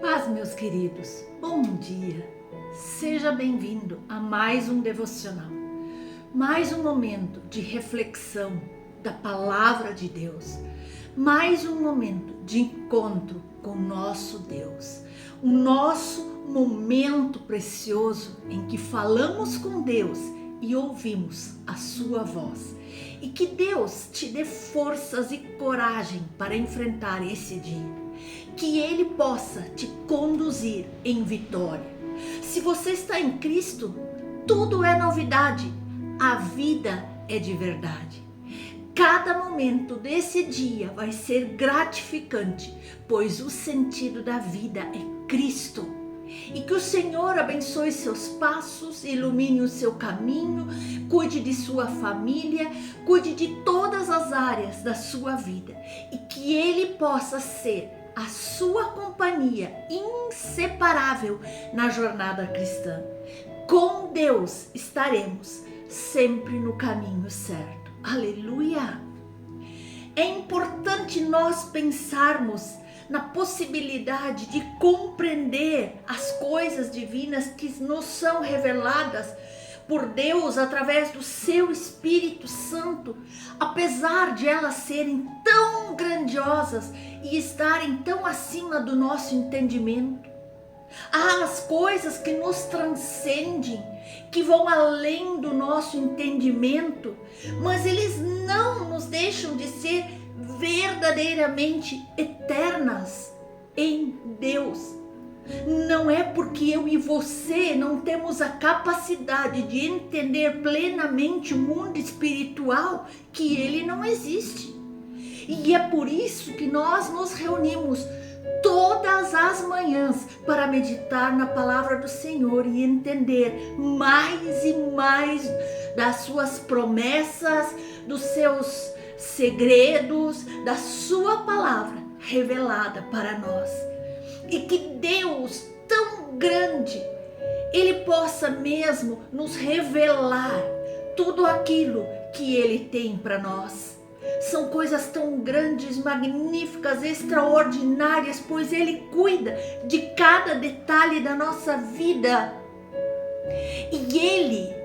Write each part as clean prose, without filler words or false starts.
Paz, meus queridos, bom dia. Seja bem-vindo a mais um devocional, mais um momento de reflexão da palavra de Deus, mais um momento de encontro com o nosso Deus, o nosso momento precioso em que falamos com Deus e ouvimos a sua voz. E que Deus te dê forças e coragem para enfrentar esse dia. Que Ele possa te conduzir em vitória. Se você está em Cristo, tudo é novidade. A vida é de verdade. Cada momento desse dia vai ser gratificante, pois o sentido da vida é Cristo. E que o Senhor abençoe seus passos, ilumine o seu caminho, cuide de sua família, cuide de todas as áreas da sua vida. E que Ele possa ser a sua companhia inseparável na jornada cristã. Com Deus estaremos sempre no caminho certo. Aleluia! É importante nós pensarmos na possibilidade de compreender as coisas divinas que nos são reveladas por Deus através do seu Espírito Santo, apesar de elas serem tão grandiosas e estarem tão acima do nosso entendimento. Há as coisas que nos transcendem, que vão além do nosso entendimento, mas eles não nos deixam de ser verdadeiramente eternas em Deus. Não é porque eu e você não temos a capacidade de entender plenamente o mundo espiritual que ele não existe. E é por isso que nós nos reunimos todas as manhãs para meditar na palavra do Senhor e entender mais e mais das suas promessas, dos seus segredos, da sua palavra revelada para nós. E que Deus tão grande, Ele possa mesmo nos revelar tudo aquilo que Ele tem para nós. São coisas tão grandes, magníficas, extraordinárias, pois Ele cuida de cada detalhe da nossa vida. E Ele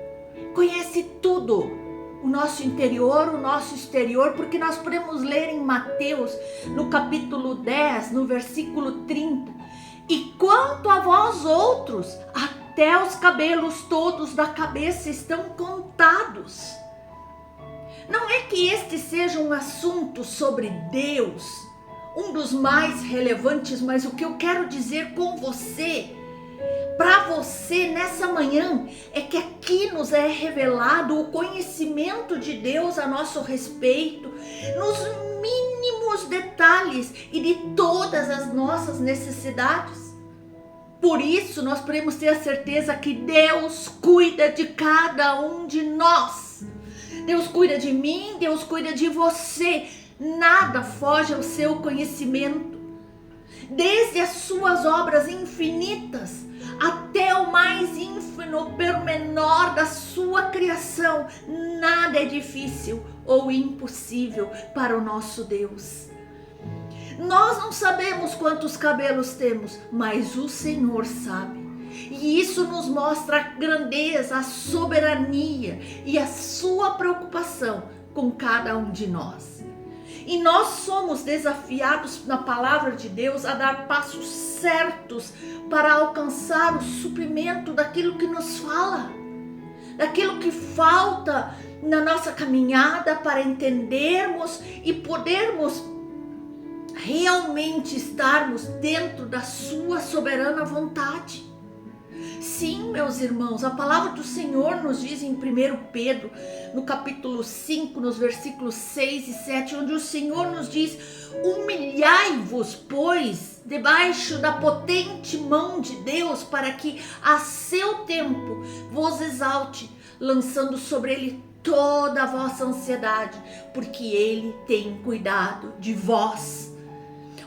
conhece tudo, o nosso interior, o nosso exterior, porque nós podemos ler em Mateus, no capítulo 10, no versículo 30. E quanto a vós outros, até os cabelos todos da cabeça estão contados. Não é que este seja um assunto sobre Deus, um dos mais relevantes, mas o que eu quero dizer com você, para você nessa manhã, é que aqui nos é revelado o conhecimento de Deus a nosso respeito, nos mínimos detalhes e de todas as nossas necessidades. Por isso nós podemos ter a certeza que Deus cuida de cada um de nós. Deus cuida de mim, Deus cuida de você. Nada foge ao seu conhecimento. Desde as suas obras infinitas até o mais ínfimo pormenor da sua criação, nada é difícil ou impossível para o nosso Deus. Nós não sabemos quantos cabelos temos, mas o Senhor sabe. E isso nos mostra a grandeza, a soberania e a sua preocupação com cada um de nós. E nós somos desafiados na palavra de Deus a dar passos certos para alcançar o suprimento daquilo que nos fala, daquilo que falta na nossa caminhada para entendermos e podermos realmente estarmos dentro da sua soberana vontade. Sim, meus irmãos, a palavra do Senhor nos diz em 1 Pedro, no capítulo 5, nos versículos 6 e 7, onde o Senhor nos diz: humilhai-vos, pois, debaixo da potente mão de Deus, para que a seu tempo vos exalte, lançando sobre ele toda a vossa ansiedade, porque ele tem cuidado de vós.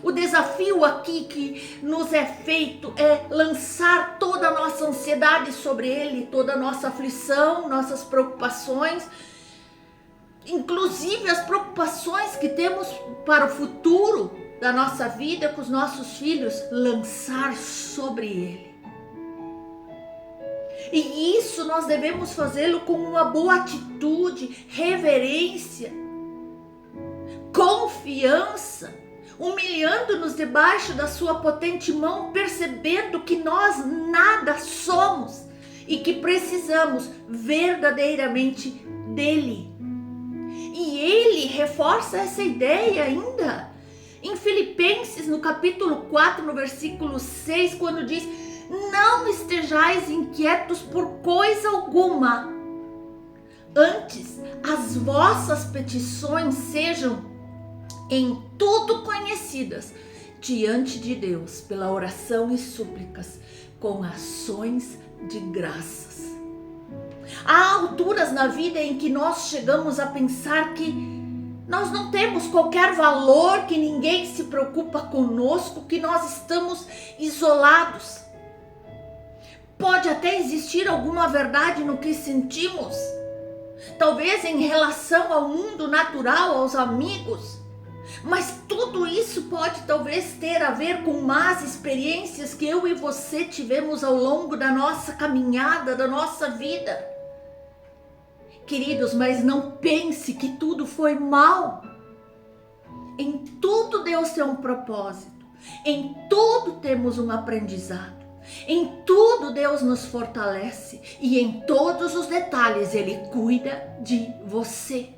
O desafio aqui que nos é feito é lançar toda a nossa ansiedade sobre Ele, toda a nossa aflição, nossas preocupações, inclusive as preocupações que temos para o futuro da nossa vida com os nossos filhos, lançar sobre Ele. E isso nós devemos fazê-lo com uma boa atitude, reverência, confiança, humilhando-nos debaixo da sua potente mão, percebendo que nós nada somos e que precisamos verdadeiramente dele. E ele reforça essa ideia ainda em Filipenses, no capítulo 4, no versículo 6, quando diz: não estejais inquietos por coisa alguma, antes as vossas petições sejam em tudo conhecidas diante de Deus, pela oração e súplicas, com ações de graças. Há alturas na vida em que nós chegamos a pensar que nós não temos qualquer valor, que ninguém se preocupa conosco, que nós estamos isolados. Pode até existir alguma verdade no que sentimos, talvez em relação ao mundo natural, aos amigos, mas tudo isso pode talvez ter a ver com más experiências que eu e você tivemos ao longo da nossa caminhada, da nossa vida. Queridos, mas não pense que tudo foi mal. Em tudo Deus tem um propósito. Em tudo temos um aprendizado. Em tudo Deus nos fortalece. E em todos os detalhes Ele cuida de você.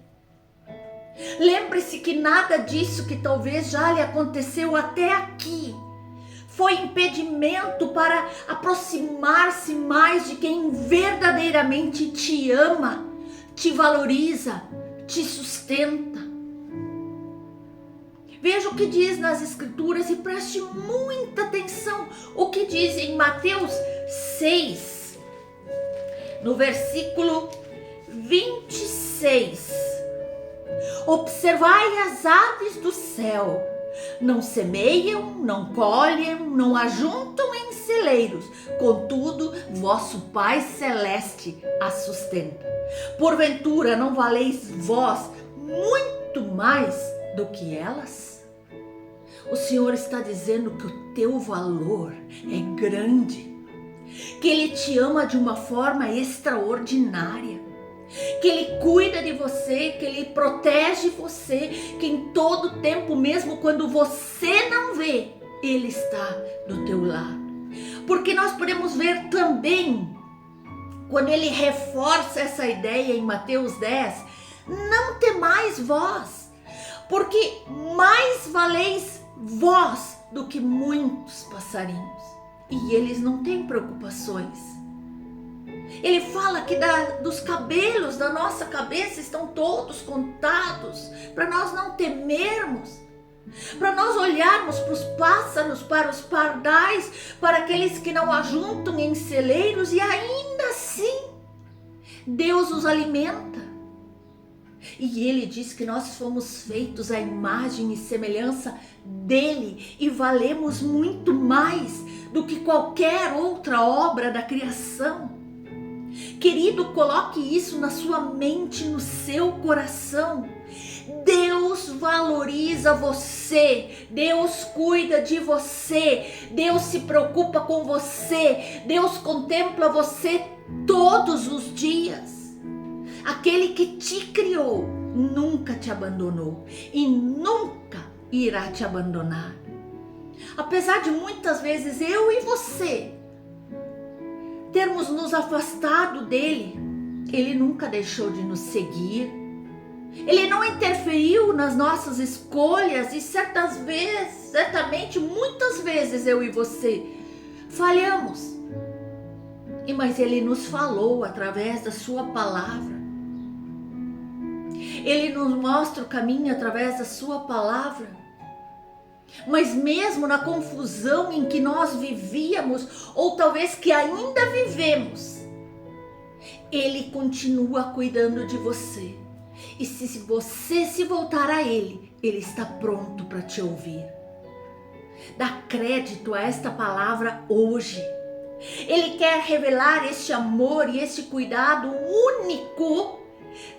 Lembre-se que nada disso que talvez já lhe aconteceu até aqui foi impedimento para aproximar-se mais de quem verdadeiramente te ama, te valoriza, te sustenta. Veja o que diz nas Escrituras e preste muita atenção o que diz em Mateus 6, no versículo 26. Observai as aves do céu, não semeiam, não colhem, não ajuntam em celeiros, contudo vosso Pai Celeste as sustenta. Porventura não valeis vós muito mais do que elas? O Senhor está dizendo que o teu valor é grande, que Ele te ama de uma forma extraordinária, que Ele cuida de você, que Ele protege você, que em todo tempo, mesmo quando você não vê, Ele está do teu lado. Porque nós podemos ver também, quando Ele reforça essa ideia em Mateus 10, não temais vós, porque mais valeis vós do que muitos passarinhos. E eles não têm preocupações. Ele fala que dos cabelos da nossa cabeça estão todos contados, para nós não temermos, para nós olharmos para os pássaros, para os pardais, para aqueles que não ajuntam em celeiros e ainda assim Deus os alimenta. E Ele diz que nós fomos feitos à imagem e semelhança dEle e valemos muito mais do que qualquer outra obra da criação. Querido, coloque isso na sua mente, no seu coração. Deus valoriza você, Deus cuida de você, Deus se preocupa com você, Deus contempla você todos os dias. Aquele que te criou nunca te abandonou e nunca irá te abandonar. Apesar de muitas vezes eu e você termos nos afastado dele, ele nunca deixou de nos seguir. Ele não interferiu nas nossas escolhas e certas vezes, certamente muitas vezes eu e você falhamos. Mas ele nos falou através da sua palavra. Ele nos mostra o caminho através da sua palavra. Mas mesmo na confusão em que nós vivíamos, ou talvez que ainda vivemos, Ele continua cuidando de você. E se você se voltar a Ele, Ele está pronto para te ouvir. Dá crédito a esta palavra hoje. Ele quer revelar este amor e este cuidado único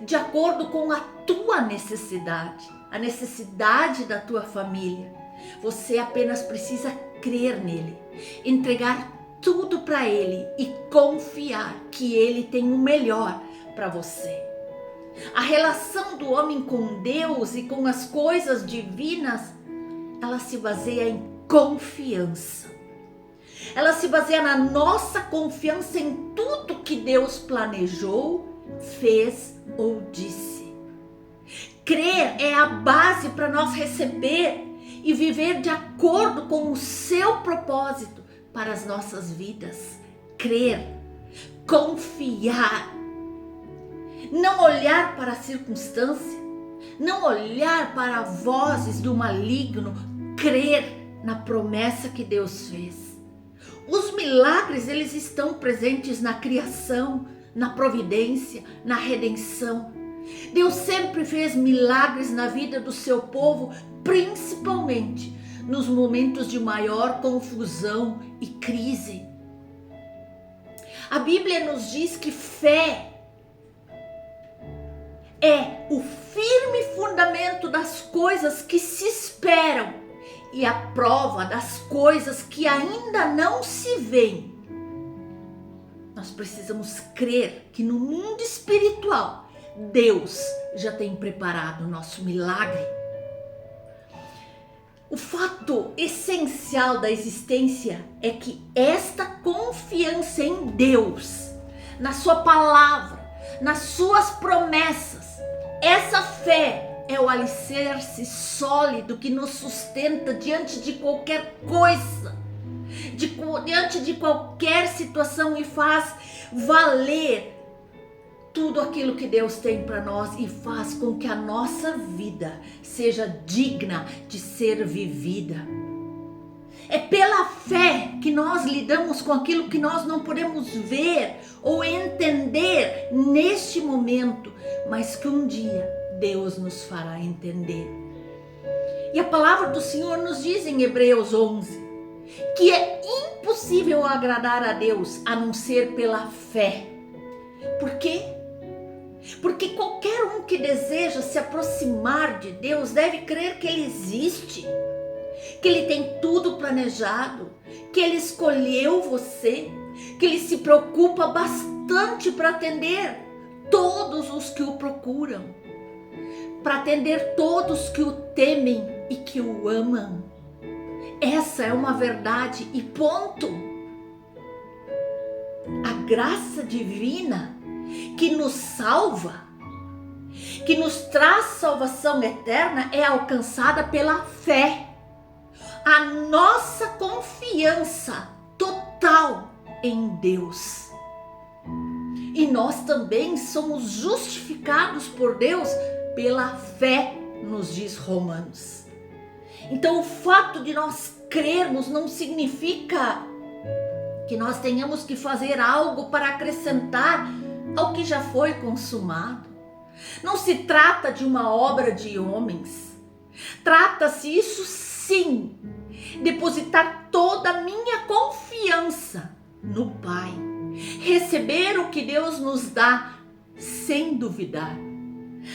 de acordo com a tua necessidade, a necessidade da tua família. Você apenas precisa crer nele, entregar tudo para ele e confiar que ele tem o melhor para você. A relação do homem com Deus e com as coisas divinas, ela se baseia em confiança. Ela se baseia na nossa confiança em tudo que Deus planejou, fez ou disse. Crer é a base para nós receber e viver de acordo com o seu propósito para as nossas vidas. Crer, confiar, não olhar para a circunstância, não olhar para vozes do maligno, crer na promessa que Deus fez. Os milagres, eles estão presentes na criação, na providência, na redenção. Deus sempre fez milagres na vida do seu povo, principalmente nos momentos de maior confusão e crise. A Bíblia nos diz que fé é o firme fundamento das coisas que se esperam e a prova das coisas que ainda não se veem. Nós precisamos crer que no mundo espiritual, Deus já tem preparado o nosso milagre. O fato essencial da existência é que esta confiança em Deus, na sua palavra, nas suas promessas, essa fé é o alicerce sólido que nos sustenta diante de qualquer coisa, diante de qualquer situação e faz valer tudo aquilo que Deus tem para nós e faz com que a nossa vida seja digna de ser vivida. É pela fé que nós lidamos com aquilo que nós não podemos ver ou entender neste momento, mas que um dia Deus nos fará entender. E a palavra do Senhor nos diz em Hebreus 11 que é impossível agradar a Deus a não ser pela fé. Por quê? Porque qualquer um que deseja se aproximar de Deus deve crer que Ele existe, que Ele tem tudo planejado, que Ele escolheu você, que Ele se preocupa bastante para atender todos os que o procuram, para atender todos que o temem e que o amam. Essa é uma verdade e ponto. A graça divina que nos salva, que nos traz salvação eterna, é alcançada pela fé. A nossa confiança total em Deus. E nós também somos justificados por Deus pela fé, nos diz Romanos. Então o fato de nós crermos não significa que nós tenhamos que fazer algo para acrescentar ao que já foi consumado. Não se trata de uma obra de homens. Trata-se, isso sim, depositar toda a minha confiança no Pai. Receber o que Deus nos dá sem duvidar.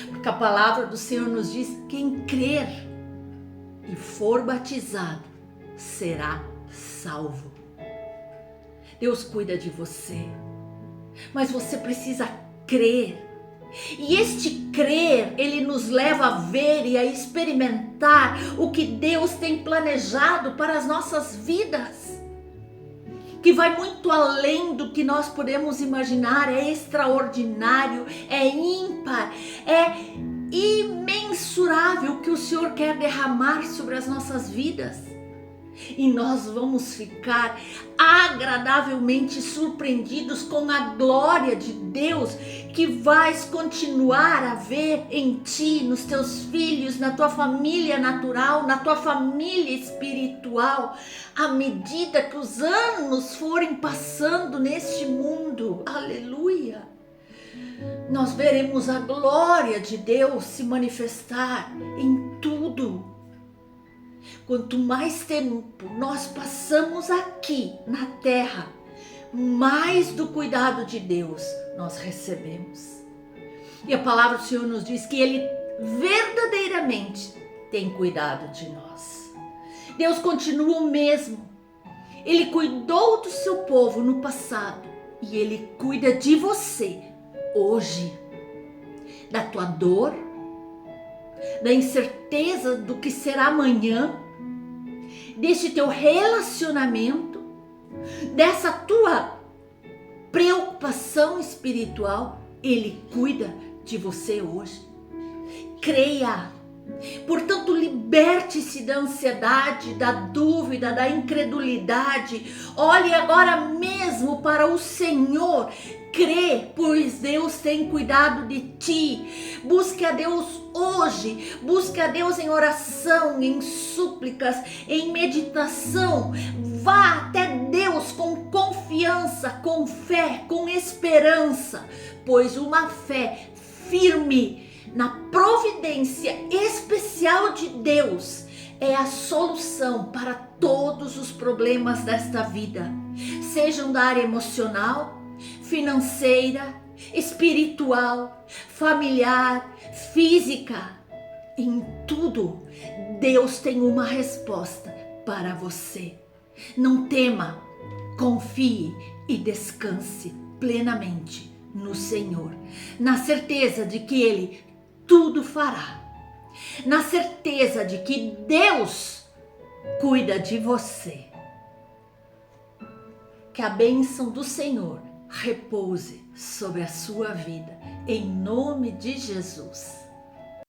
Porque a palavra do Senhor nos diz: quem crer e for batizado será salvo. Deus cuida de você, mas você precisa crer. E este crer, ele nos leva a ver e a experimentar o que Deus tem planejado para as nossas vidas, que vai muito além do que nós podemos imaginar. É extraordinário, é ímpar, é imensurável o que o Senhor quer derramar sobre as nossas vidas. E nós vamos ficar agradavelmente surpreendidos com a glória de Deus que vais continuar a ver em ti, nos teus filhos, na tua família natural, na tua família espiritual, à medida que os anos forem passando neste mundo. Aleluia! Nós veremos a glória de Deus se manifestar em tudo. Quanto mais tempo nós passamos aqui na terra, mais do cuidado de Deus nós recebemos. E a palavra do Senhor nos diz que Ele verdadeiramente tem cuidado de nós. Deus continua o mesmo. Ele cuidou do seu povo no passado e Ele cuida de você hoje. Da tua dor, da incerteza do que será amanhã, deste teu relacionamento, dessa tua preocupação espiritual. Ele cuida de você hoje. Creia. Portanto, liberte-se da ansiedade, da dúvida, da incredulidade. Olhe agora mesmo para o Senhor. Crê, pois Deus tem cuidado de ti. Busque a Deus hoje. Busque a Deus em oração, em súplicas, em meditação. Vá até Deus com confiança, com fé, com esperança. Pois uma fé firme na providência especial de Deus é a solução para todos os problemas desta vida, sejam da área emocional, financeira, espiritual, familiar, física. Em tudo, Deus tem uma resposta para você. Não tema, confie e descanse plenamente no Senhor, na certeza de que Ele tudo fará, na certeza de que Deus cuida de você. Que a bênção do Senhor repouse sobre a sua vida, em nome de Jesus.